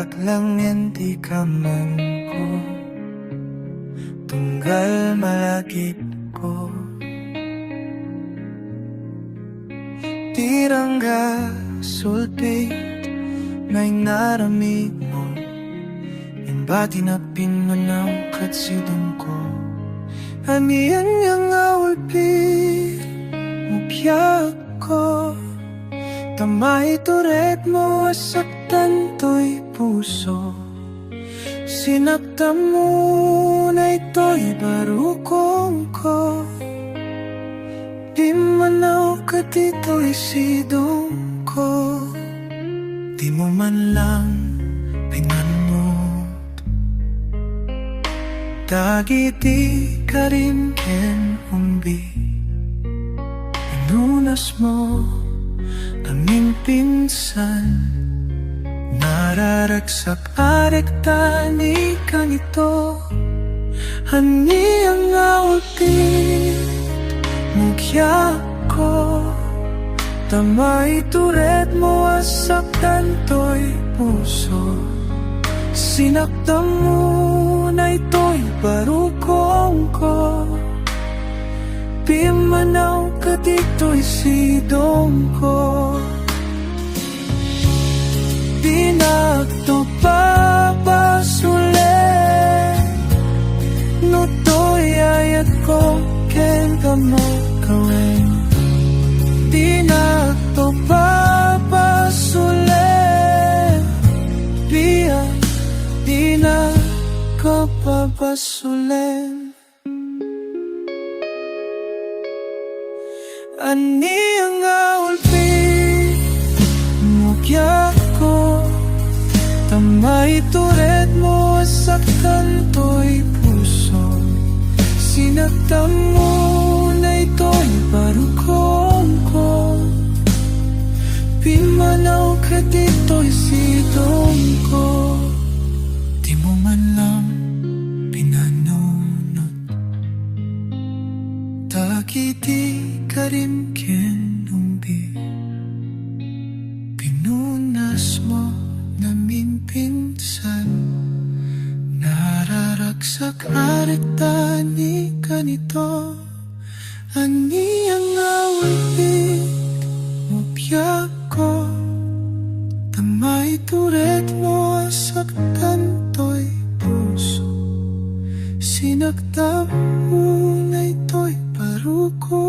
Agak lang hindi ka man ko tunggal malagip ko Tirangga sulti Ngay naramig mo Imbati na pinunang katsidong ko Aniyan yang awalpi Mupyak ko Tamay turet mo asaktan to'y puso Sinaktan mo na ito'y barukong ko Di manaw ka dito'y sidong ko Di mo man lang pinanood Dagiti ka rin ken umbi Inunas mo aming pinsan Nararagsak arektani kang ito Hani ang awalpit Mugya ko Tamay turet mo asaktan to'y puso Sinaktan mo na ito'y barukong ko Pimanaw ka dito'y sidong ko Di na to papasulit No to'y ayat ko ken ka mo gawin Di na to papasulit Biya, di na ko papasulit Ani ang awalpit Mugya ko Tamay turet mo asaktan to'y puso Sinaktan mo na ito'y barukong ko Pimanaw ka dito'y sidong ko Di mo man lang pinanunod Dagiti ka rin kinumbi Pinunas mo namin pinsan Nararagsak arektani ka nito Ani ang awalpit Mupyak ko Tamay turet mo asaktan to'y puso Sinaktan mo na ito'y paruko